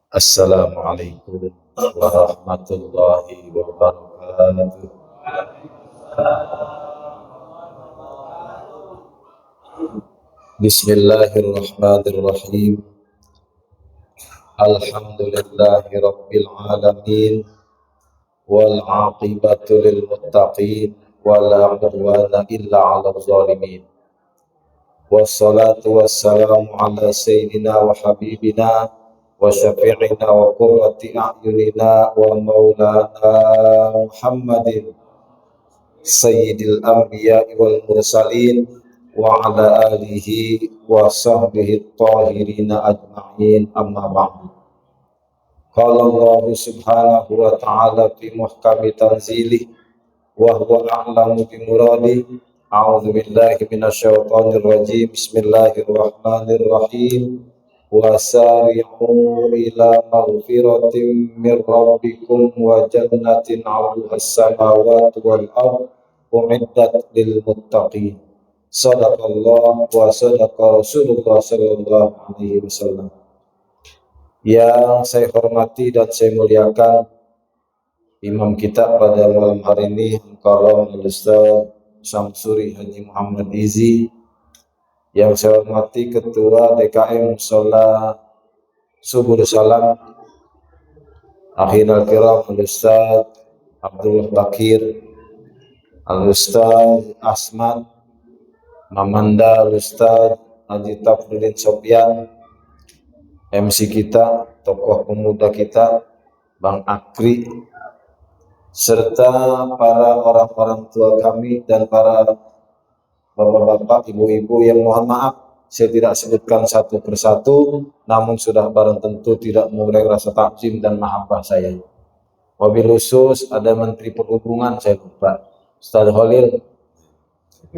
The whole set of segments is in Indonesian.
Assalamualaikum warahmatullahi wabarakatuh. Bismillahirrahmanirrahim. Alhamdulillahi rabbil alamin wal aqibatu lil muttaqin wala udwana illa 'alal zalimin. Wassalatu wassalamu ala sayyidina wa habibina wa syafi'ina wa qurrati a'yunina wa maulana Muhammadin sayyidil anbiya'i wal mursalin wa ala alihi wa sahbihi tahirina ajma'in, amma ba'du. Qala Allah subhanahu wa ta'ala fi muhkami tanzilih wa huwa a'lamu bi muradi. A'udzu billahi minasyaitonir rajim. Bismillahirrahmanirrahim. Wasari'u ila maghfiratin min rabbikum wa jannatin 'arduhas samawati wal ardh u'iddat lil muttaqin. Shadaqallah wa shadaqa Rasulullah sallallahu alaihi wasallam. Yang saya hormati dan saya muliakan imam kita pada malam hari ini, Mukarram Al-Ustaz Syamsuri Haji Muhammad Izi. Yang saya hormati Ketua DKM Mushola Subur Salam Akhirul Kiram Al-Ustaz Abdul Bakir, Al-Ustaz Asmad Mamanda, Al-Ustaz Haji Tafridin Sopyan, MC kita, tokoh pemuda kita Bang Akri, serta para orang-orang tua kami dan para bapak-bapak, ibu-ibu yang mohon maaf saya tidak sebutkan satu persatu, namun sudah barang tentu tidak mengurangi rasa takzim dan mahabbah saya. Wabil khusus ada Menteri Perhubungan, saya lupa, Ustaz Khalil,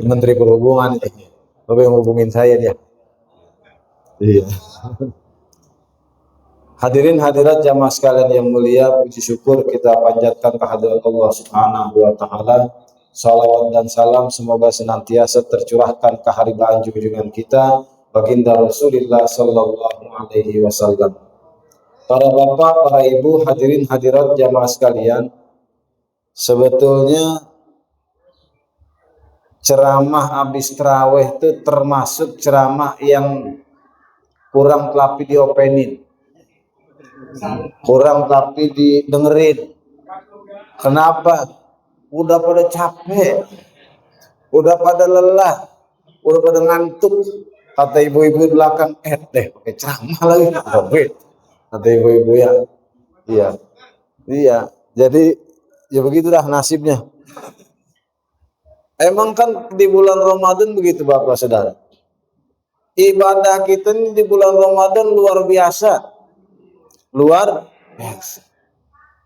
Menteri Perhubungan, apa yang hubungin saya dia? Iya. Hadirin hadirat jamaah sekalian yang mulia, puji syukur kita panjatkan kehadirat Allah Subhanahu wa taala. Salawat dan salam semoga senantiasa tercurahkan ke haribaan junjungan kita baginda Rasulullah sallallahu alaihi wasallam. Para bapak, para ibu, hadirin hadirat jamaah sekalian, sebetulnya ceramah habis tarawih itu termasuk ceramah yang kurang tapi diopenin, kurang tapi didengerin. Kenapa? Udah pada capek, udah pada lelah, udah pada ngantuk. Kata ibu-ibu belakang, pakai ceramah lagi. Kata ibu-ibu ya, iya. Jadi ya begitulah nasibnya. Emang kan di bulan Ramadan begitu Bapak Saudara. Ibadah kita ini di bulan Ramadan luar biasa. Luar biasa.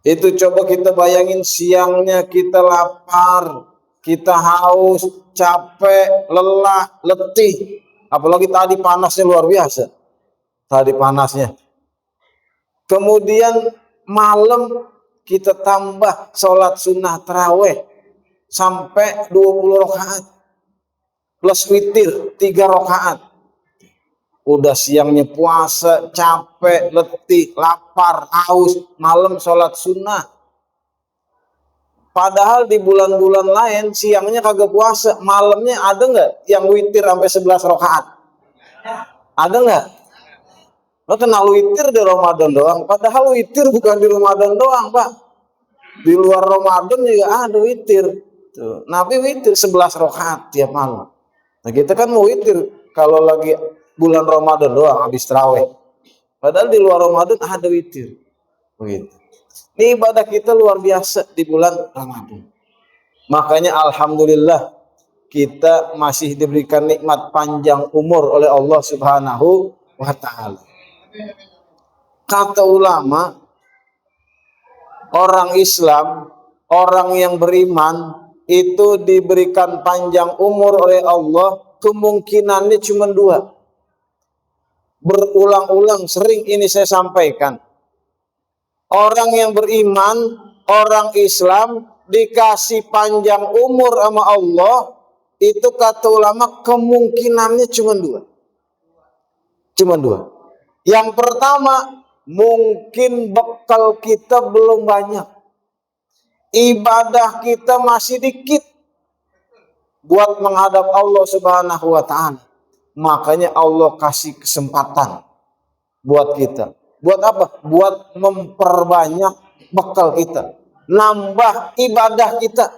Itu coba kita bayangin, siangnya kita lapar, kita haus, capek, lelah, letih. Apalagi tadi panasnya luar biasa. Tadi panasnya. Kemudian malam kita tambah sholat sunnah tarawih sampai 20 rakaat. Plus witir 3 rakaat. Udah siangnya puasa, capek, letih, lapar, haus, malam sholat sunnah. Padahal di bulan-bulan lain siangnya kagak puasa, malamnya ada nggak yang witir sampai 11 rakaat? Ada nggak? Lo kenal witir di Ramadan doang, padahal witir bukan di Ramadan doang, Pak. Di luar Ramadan juga ada witir. Tuh, Nabi witir 11 rakaat tiap malam. Nah kita kan mau witir kalau lagi bulan Ramadan doang habis tarawih. Padahal di luar Ramadan ada witir. Begitu. Ini ibadah kita luar biasa di bulan Ramadan. Makanya alhamdulillah kita masih diberikan nikmat panjang umur oleh Allah Subhanahu wa taala. Kata ulama, orang Islam, orang yang beriman itu diberikan panjang umur oleh Allah, kemungkinannya cuma 2. Berulang-ulang sering ini saya sampaikan. Orang yang beriman, orang Islam dikasih panjang umur sama Allah, itu kata ulama kemungkinannya cuma 2. Cuma 2. Yang pertama, mungkin bekal kita belum banyak, ibadah kita masih dikit buat menghadap Allah Subhanahu wa Ta'ala. Makanya Allah kasih kesempatan buat kita. Buat apa? Buat memperbanyak bekal kita, nambah ibadah kita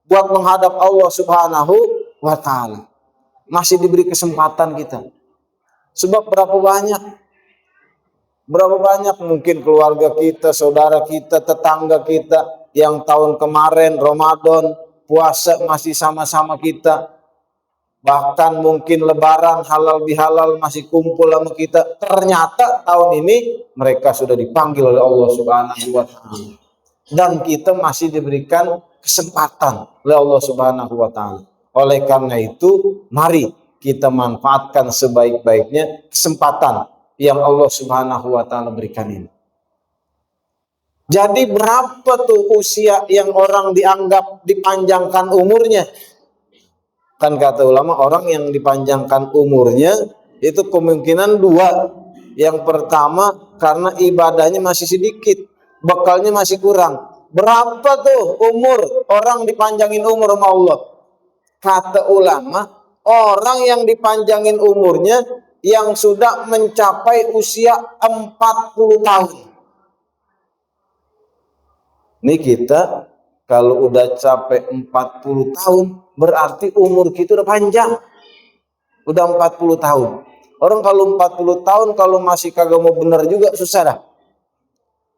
buat menghadap Allah Subhanahu wa Ta'ala. Masih diberi kesempatan kita. Sebab berapa banyak mungkin keluarga kita, saudara kita, tetangga kita yang tahun kemarin Ramadan puasa masih sama-sama kita, bahkan mungkin lebaran halal bihalal masih kumpul sama kita. Ternyata tahun ini mereka sudah dipanggil oleh Allah Subhanahu wa Ta'ala, dan kita masih diberikan kesempatan oleh Allah Subhanahu wa Ta'ala. Oleh karena itu, mari kita manfaatkan sebaik-baiknya kesempatan yang Allah Subhanahu wa Ta'ala berikan ini. Jadi berapa tuh usia yang orang dianggap dipanjangkan umurnya? Kan kata ulama, orang yang dipanjangkan umurnya itu kemungkinan dua. Yang pertama karena ibadahnya masih sedikit, bekalnya masih kurang. Berapa tuh umur orang dipanjangin umur sama Allah? Kata ulama, orang yang dipanjangin umurnya yang sudah mencapai usia 40 tahun. Ini kita kalau udah sampai 40 tahun berarti umur kita udah panjang. Udah 40 tahun. Orang kalau 40 tahun kalau masih kagak mau bener juga susah dah.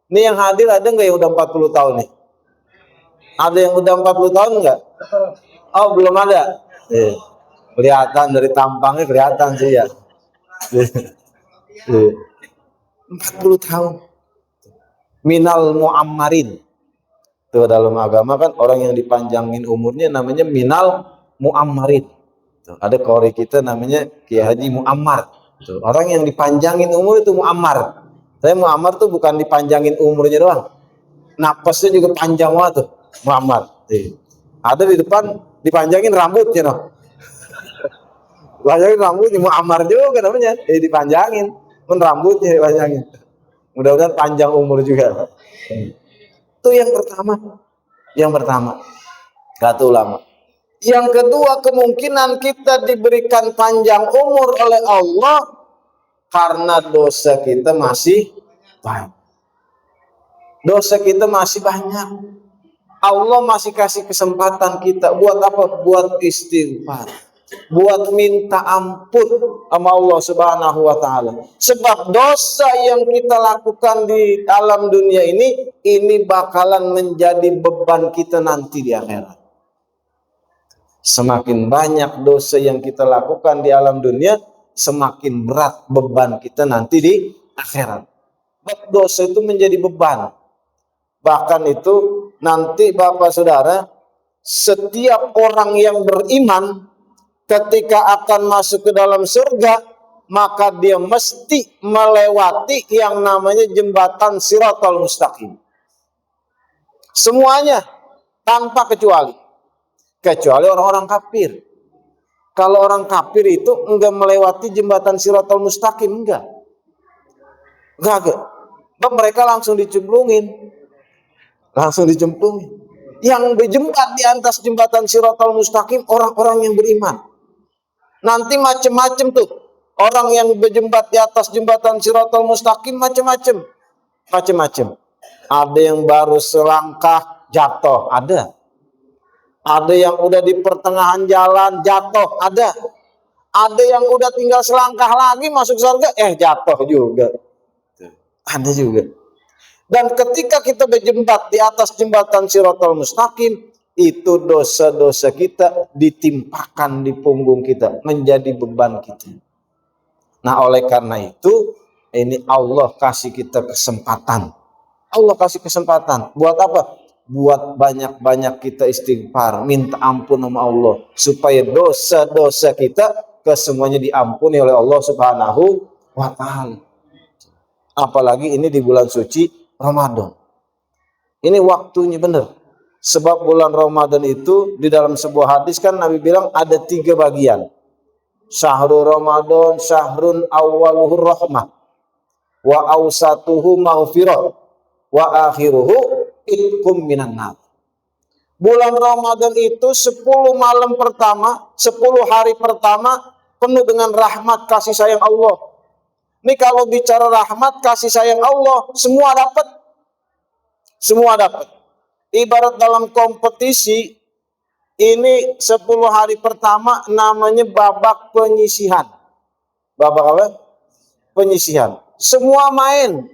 Ini yang hadir ada nggak yang udah 40 tahun nih? Ada yang udah 40 tahun nggak? Oh, belum ada. Kelihatan dari tampangnya, kelihatan sih ya. 40 tahun. Minal mu'ammarin. Tuh dalam agama kan orang yang dipanjangin umurnya namanya minal mu'ammarin. Tuh, ada kori kita namanya Kiai Haji Muammar. Tuh, orang yang dipanjangin umur itu muammar. Saya muammar tuh bukan dipanjangin umurnya doang, napasnya juga panjang banget tuh muammar. Ada di depan dipanjangin rambutnya noh. Panjangin rambutnya muammar juga namanya. Dipanjangin, pun rambutnya dipanjangin. Mudah-mudahan panjang umur juga. Itu yang pertama kata ulama. Yang kedua, kemungkinan kita diberikan panjang umur oleh Allah karena dosa kita masih banyak. Dosa kita masih banyak. Allah masih kasih kesempatan kita buat apa? Buat istighfar, buat minta ampun sama Allah Subhanahu wa Ta'ala. Sebab dosa yang kita lakukan di alam dunia ini bakalan menjadi beban kita nanti di akhirat. Semakin banyak dosa yang kita lakukan di alam dunia, semakin berat beban kita nanti di akhirat. Dosa itu menjadi beban. Bahkan itu nanti Bapak Saudara, setiap orang yang beriman ketika akan masuk ke dalam surga, maka dia mesti melewati yang namanya jembatan Shiratal Mustaqim. Semuanya tanpa kecuali orang-orang kafir. Kalau orang kafir itu enggak melewati jembatan Shiratal Mustaqim, enggak. Mereka langsung dicemplungin. Yang berjembat di atas jembatan Shiratal Mustaqim orang-orang yang beriman. Nanti macam-macam tuh orang yang berjembat di atas jembatan Shiratal Mustaqim, macam-macam. Ada yang baru selangkah jatuh, ada. Ada yang udah di pertengahan jalan jatuh, ada. Ada yang udah tinggal selangkah lagi masuk surga, jatuh juga. Ada juga. Dan ketika kita berjembat di atas jembatan Shiratal Mustaqim, itu dosa-dosa kita ditimpakan di punggung kita, menjadi beban kita. Nah, oleh karena itu, ini Allah kasih kita kesempatan. Allah kasih kesempatan. Buat apa? Buat banyak-banyak kita istighfar, minta ampun sama Allah, supaya dosa-dosa kita kesemuanya diampuni oleh Allah Subhanahu wa Ta'ala. Apalagi ini di bulan suci Ramadan. Ini waktunya benar. Sebab bulan Ramadan itu di dalam sebuah hadis kan Nabi bilang ada 3 bagian. Syahrul Ramadan, syahrun awwaluhur rahmah, wa awsatuhu maghfirah wa akhiruhu itqum minan nar. Bulan Ramadan itu 10 malam pertama, 10 hari pertama penuh dengan rahmat kasih sayang Allah. Ini kalau bicara rahmat kasih sayang Allah, semua dapat. Semua dapat. Ibarat dalam kompetisi, ini 10 hari pertama namanya babak penyisihan. Babak apa? Penyisihan. Semua main.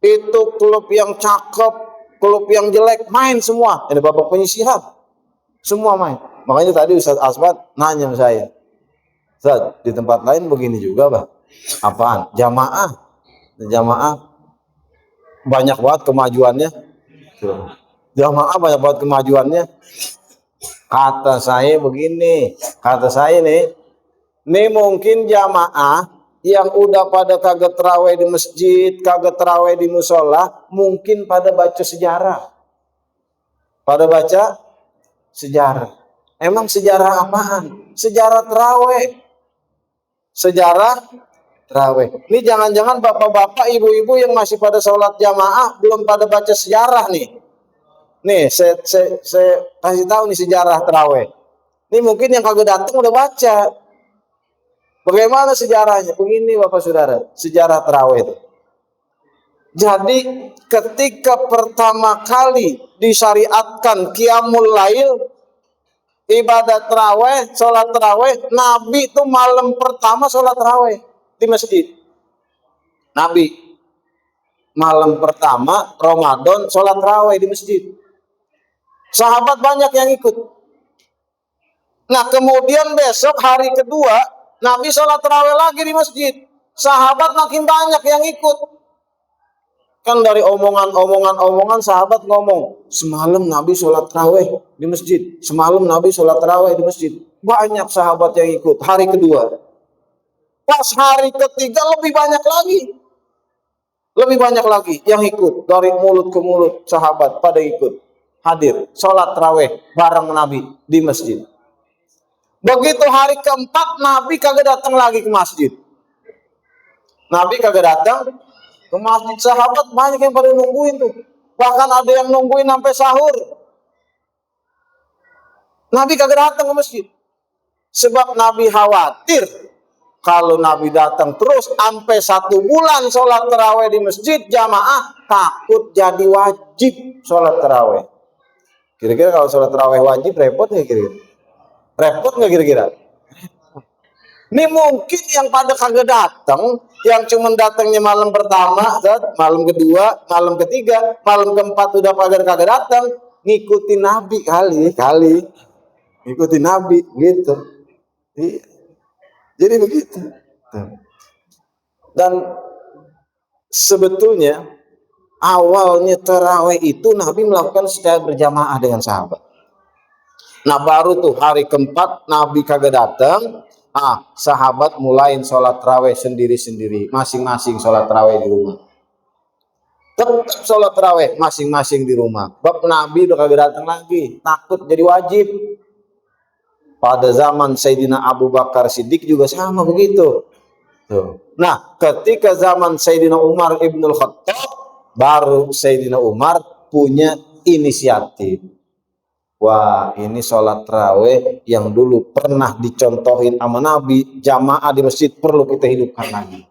Itu klub yang cakep, klub yang jelek, main semua. Ini babak penyisihan. Semua main. Makanya tadi Ustaz Asmat nanya sama saya, Ustaz, di tempat lain begini juga, Pak? Apaan? Jamaah. Jamaah banyak banget kemajuannya. Jamaah banyak banget kemajuannya. Kata saya begini, kata saya nih mungkin jamaah yang udah pada kagak terawih di masjid, kagak terawih di musola, mungkin pada baca sejarah. Pada baca sejarah. Emang sejarah apaan? Sejarah terawih. Sejarah terawih. Ini jangan-jangan bapak-bapak, ibu-ibu yang masih pada sholat jamaah belum pada baca sejarah nih. Nih, saya kasih tahu nih sejarah terawih. Ini mungkin yang kagak datang udah baca. Bagaimana sejarahnya? Begini Bapak Saudara, sejarah terawih itu. Jadi ketika pertama kali disyariatkan qiyamul lail, ibadat terawih, sholat terawih, Nabi itu malam pertama sholat terawih di masjid. Nabi malam pertama Ramadan sholat terawih di masjid. Sahabat banyak yang ikut. Nah kemudian besok hari kedua Nabi sholat terawih lagi di masjid. Sahabat makin banyak yang ikut. Kan dari omongan sahabat ngomong, semalam Nabi sholat terawih di masjid. Semalam Nabi sholat terawih di masjid. Banyak sahabat yang ikut hari kedua. Pas hari ketiga lebih banyak lagi. Lebih banyak lagi yang ikut. Dari mulut ke mulut sahabat pada ikut. Hadir sholat terawih bareng Nabi di masjid. Begitu hari keempat Nabi kagak datang lagi ke masjid. Nabi kagak datang ke masjid. Sahabat banyak yang pada nungguin tuh. Bahkan ada yang nungguin sampai sahur. Nabi kagak datang ke masjid. Sebab Nabi khawatir kalau Nabi datang terus sampai 1 bulan sholat terawih di masjid jamaah, takut jadi wajib sholat terawih. Kira-kira kalau sholat terawih wajib repot nggak kira-kira? Repot nggak kira-kira? Ini mungkin yang pada kagak datang, yang cuma datangnya malam pertama, malam kedua, malam ketiga, malam keempat udah pada kagak datang, ngikutin Nabi kali, ngikutin Nabi gitu. Jadi begitu. Dan sebetulnya awalnya tarawih itu Nabi melakukan secara berjamaah dengan sahabat. Nah baru tuh hari keempat Nabi kagak datang, sahabat mulain sholat tarawih sendiri-sendiri, masing-masing sholat tarawih di rumah. Tetap sholat tarawih masing-masing di rumah. Bab Nabi udah kagak datang lagi, takut jadi wajib. Pada zaman Sayyidina Abu Bakar Siddiq juga sama begitu. Tuh. Nah ketika zaman Sayyidina Umar Ibnul Khattab, baru Sayyidina Umar punya inisiatif. Wah ini sholat tarawih yang dulu pernah dicontohin sama Nabi, jamaah di masjid perlu kita hidupkan lagi.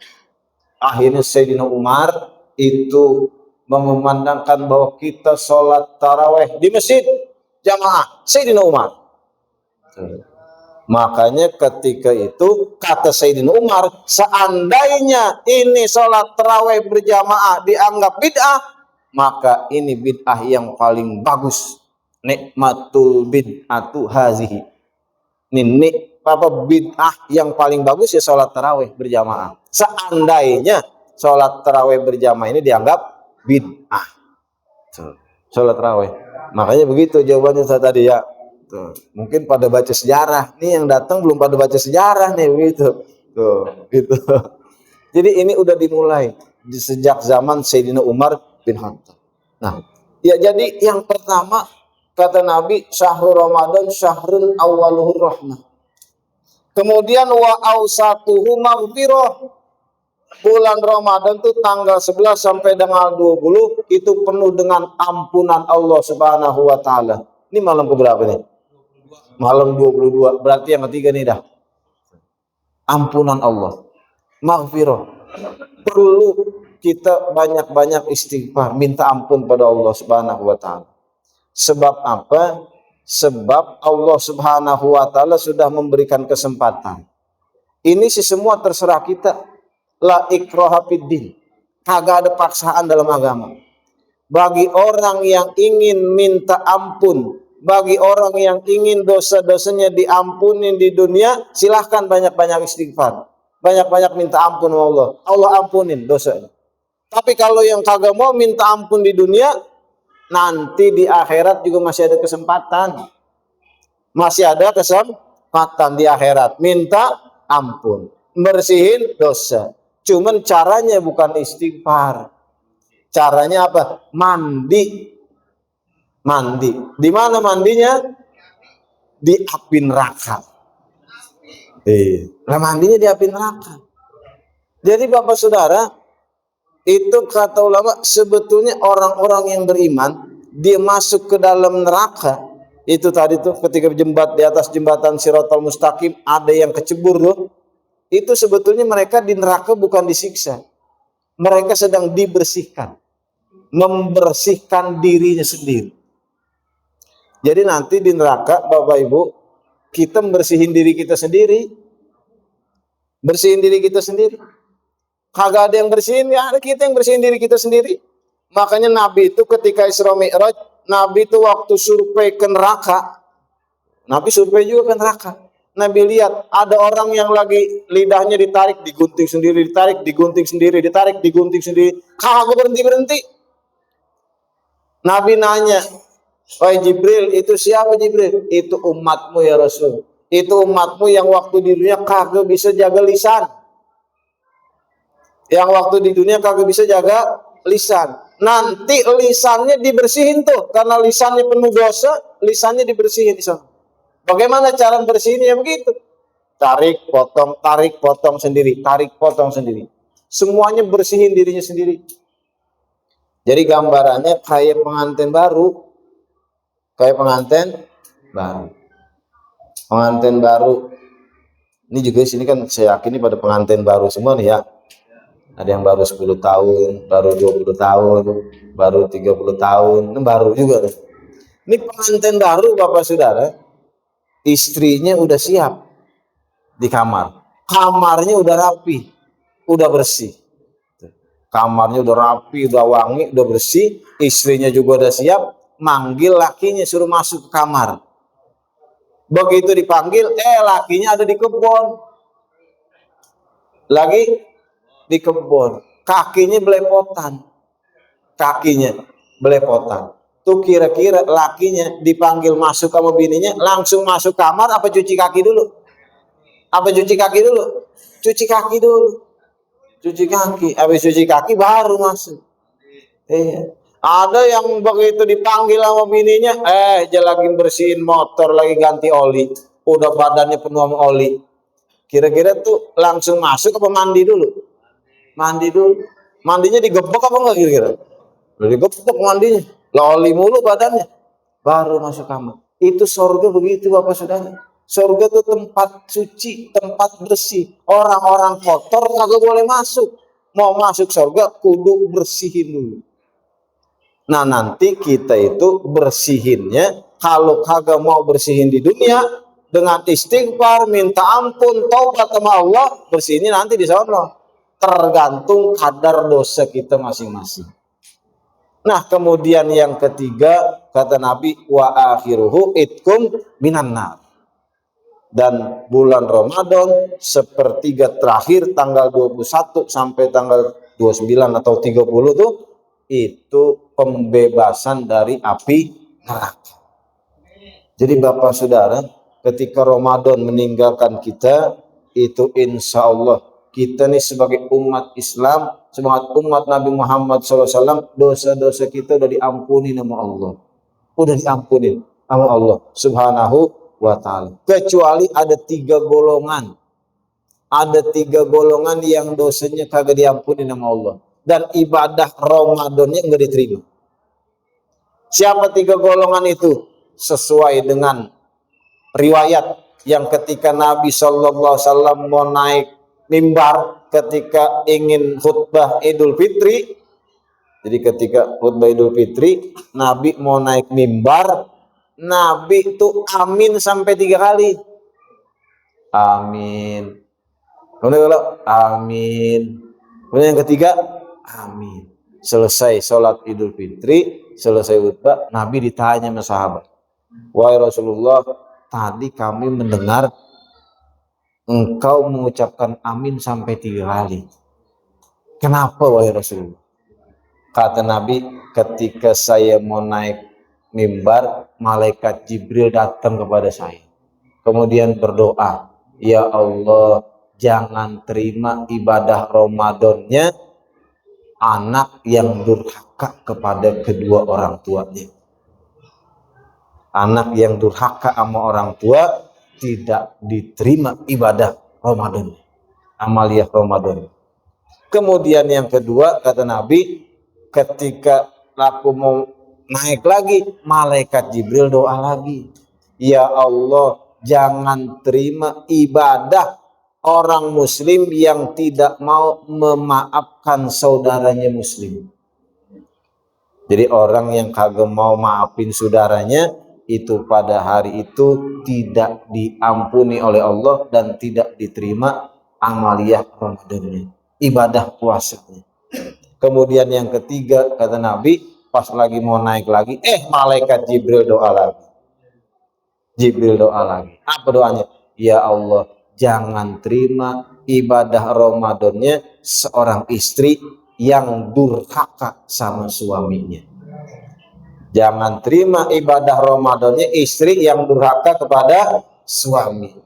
Akhirnya Sayyidina Umar itu memandangkan bahwa kita sholat tarawih di masjid jamaah, Sayyidina Umar. Makanya ketika itu kata Sayyidina Umar, seandainya ini sholat tarawih berjamaah dianggap bid'ah, maka ini bid'ah yang paling bagus. Nikmatul bid'atu hazihi. Ini bid'ah yang paling bagus ya sholat tarawih berjamaah. Seandainya sholat tarawih berjamaah ini dianggap bid'ah. Sholat tarawih. Makanya begitu jawabannya saya tadi ya. Tuh. Mungkin pada baca sejarah. Nih yang datang belum pada baca sejarah nih begitu. Tuh, gitu. Jadi ini udah dimulai sejak zaman Sayyidina Umar bin Khattab. Nah, ya jadi yang pertama kata Nabi, syahrul Ramadan syahrul awwaluhur rahmah. Kemudian wa awsatuhu maghfirah. Bulan Ramadan tuh tanggal 11 sampai dengan 20 itu penuh dengan ampunan Allah Subhanahu wa taala. Ini malam keberapa nih? Malam 22. Berarti yang ketiga nih dah. Ampunan Allah. Maghfirah. Perlu kita banyak-banyak istighfar, minta ampun pada Allah Subhanahu wa taala. Sebab apa? Sebab Allah Subhanahu wa taala sudah memberikan kesempatan. Ini sih semua terserah kita. La ikraha fiddin. Kagak ada paksaan dalam agama. Bagi orang yang ingin minta ampun, bagi orang yang ingin dosa-dosanya diampunin di dunia, silahkan banyak-banyak istighfar. Banyak-banyak minta ampun sama Allah. Allah ampunin dosanya. Tapi kalau yang kagak mau minta ampun di dunia, nanti di akhirat juga masih ada kesempatan. Masih ada kesempatan di akhirat. Minta ampun. Bersihin dosa. Cuman caranya bukan istighfar. Caranya apa? Mandi. Mandi. Di mana mandinya? Di api neraka. Nah, mandinya di api neraka. Jadi Bapak Saudara, itu kata ulama sebetulnya orang-orang yang beriman dia masuk ke dalam neraka. Itu tadi tuh ketika di atas jembatan Shiratal Mustaqim ada yang kecebur tuh. Itu sebetulnya mereka di neraka bukan disiksa. Mereka sedang dibersihkan. Membersihkan dirinya sendiri. Jadi nanti di neraka Bapak Ibu, kita membersihin diri kita sendiri. Bersihin diri kita sendiri. Kagak ada yang bersihin, ya ada kita yang bersihin diri kita sendiri. Makanya Nabi itu ketika Isra Mi'raj, Nabi itu waktu survei ke neraka. Nabi survei juga ke neraka. Nabi lihat ada orang yang lagi lidahnya ditarik, digunting sendiri, ditarik, digunting sendiri, ditarik, digunting sendiri. Kagak berhenti-berhenti. Nabi nanya, "Wahai Jibril, itu siapa Jibril?" "Itu umatmu ya Rasul. Itu umatmu yang waktu di dunia kagak bisa jaga lisan." Yang waktu di dunia kagak bisa jaga lisan. Nanti lisannya dibersihin tuh. Karena lisannya penuh dosa, lisannya dibersihin di sana. Bagaimana cara bersihinnya? Begitu. Tarik, potong sendiri. Tarik, potong sendiri. Semuanya bersihin dirinya sendiri. Jadi gambarannya kayak pengantin baru. Kayak pengantin baru. Pengantin baru. Ini juga sini kan saya yakin ini pada pengantin baru semua nih ya. Ada yang baru 10 tahun, baru 20 tahun, baru 30 tahun. Ini baru juga. Ini pengantin baru Bapak Saudara. Istrinya udah siap di kamar. Kamarnya udah rapi, udah bersih. Kamarnya udah rapi, udah wangi, udah bersih. Istrinya juga udah siap. Manggil lakinya suruh masuk ke kamar. Begitu dipanggil, lakinya ada di kebun. Lagi di kebun. Kakinya belepotan. Tuh kira-kira lakinya dipanggil masuk sama bininya, langsung masuk kamar apa cuci kaki dulu? Cuci kaki dulu. Habis cuci kaki baru masuk. Ada yang begitu dipanggil sama bininya, dia lagi bersihin motor, lagi ganti oli. Udah badannya penuh sama oli. Kira-kira tuh langsung masuk apa mandi dulu? Mandinya digebek apa enggak kira-kira? Digebek mandinya. Loli mulu badannya, baru masuk kamar. Itu surga begitu Bapak Saudara. Surga itu tempat suci, tempat bersih. Orang-orang kotor kagak boleh masuk. Mau masuk surga kudu bersihin dulu. Nah nanti kita itu bersihinnya, kalau kagak mau bersihin di dunia, dengan istighfar, minta ampun, taubat sama Allah, bersihinnya nanti di sana. Tergantung kadar dosa kita masing-masing. Nah kemudian yang ketiga kata Nabi wa akhiruhu itkum minan nar. Dan bulan Ramadan sepertiga terakhir tanggal 21 sampai tanggal 29 atau 30 tuh itu pembebasan dari api neraka. Jadi Bapak Saudara, ketika Ramadan meninggalkan kita, itu insya Allah kita nih sebagai umat Islam, sebagai umat Nabi Muhammad SAW, dosa-dosa kita udah diampuni sama Allah. Udah diampuni sama Allah Subhanahu wa ta'ala. Kecuali ada 3 golongan. ada 3 golongan yang dosanya kagak diampuni nama Allah dan ibadah Ramadannya enggak diterima. Siapa 3 golongan itu? Sesuai dengan riwayat yang ketika Nabi SAW mau naik mimbar ketika ingin khutbah Idul Fitri. Jadi ketika khutbah Idul Fitri, Nabi mau naik mimbar, Nabi itu amin sampai 3 kali. Amin. Kemudian kalau amin. Kemudian yang ketiga, amin. Selesai sholat Idul Fitri, selesai khutbah, Nabi ditanya sama sahabat, wahai Rasulullah, tadi kami mendengar engkau mengucapkan amin sampai 3 kali. Kenapa wahai Rasulullah? Kata Nabi, ketika saya mau naik mimbar, malaikat Jibril datang kepada saya. Kemudian berdoa, ya Allah, jangan terima ibadah Ramadannya anak yang durhaka kepada kedua orang tuanya. Anak yang durhaka sama orang tua tidak diterima ibadah Ramadan, amaliyah Ramadan. Kemudian yang kedua, kata Nabi, ketika aku mau naik lagi, malaikat Jibril doa lagi, ya Allah, jangan terima ibadah orang muslim yang tidak mau memaafkan saudaranya muslim. Jadi orang yang kagak mau maafin saudaranya, itu pada hari itu tidak diampuni oleh Allah dan tidak diterima amaliyah Ramadannya, ibadah puasanya. Kemudian yang ketiga, kata Nabi, pas lagi mau naik lagi, malaikat Jibril doa lagi. Jibril doa lagi. Apa doanya? Ya Allah, jangan terima ibadah Ramadannya seorang istri yang durhaka sama suaminya. Jangan terima ibadah Ramadannya istri yang durhaka kepada suami.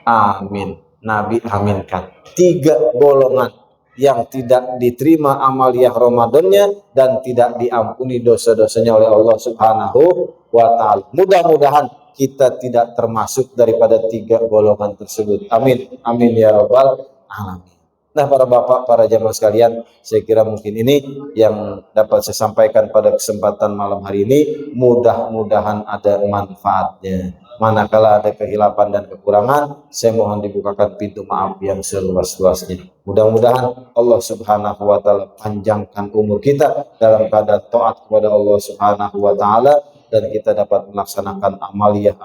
Amin. Nabi aminkan. 3 golongan yang tidak diterima amaliyah Ramadannya dan tidak diampuni dosa-dosanya oleh Allah Subhanahu wa Ta'ala. Mudah-mudahan kita tidak termasuk daripada 3 golongan tersebut. Amin. Amin ya rabbal alamin. Nah, para bapak, para jamaah sekalian, saya kira mungkin ini yang dapat saya sampaikan pada kesempatan malam hari ini. Mudah-mudahan ada manfaatnya. Manakala ada kehilapan dan kekurangan, saya mohon dibukakan pintu maaf yang seluas-luasnya. Mudah-mudahan Allah Subhanahu wa Ta'ala panjangkan umur kita dalam keadaan taat kepada Allah Subhanahu wa Ta'ala, dan kita dapat melaksanakan amaliyah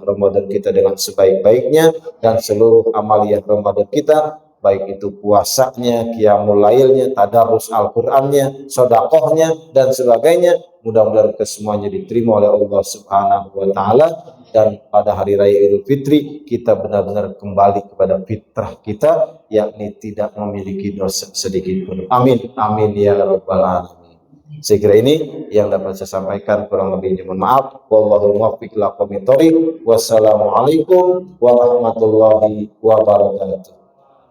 Ramadan kita dengan sebaik-baiknya, dan seluruh amaliyah Ramadan kita, baik itu puasanya, qiyamul lailnya, tadarus Al-Qur'annya, sedekahnya dan sebagainya, mudah-mudahan kesemuanya diterima oleh Allah Subhanahu wa Ta'ala, dan pada hari raya Idul Fitri kita benar-benar kembali kepada fitrah kita, yakni tidak memiliki dosa sedikit pun. Amin. Amin ya rabbal alamin. Saya kira ini yang dapat saya sampaikan, kurang lebihnya mohon maaf. Wallahu muwaffiq ila aqwamit thoriq. Wassalamualaikum warahmatullahi wabarakatuh.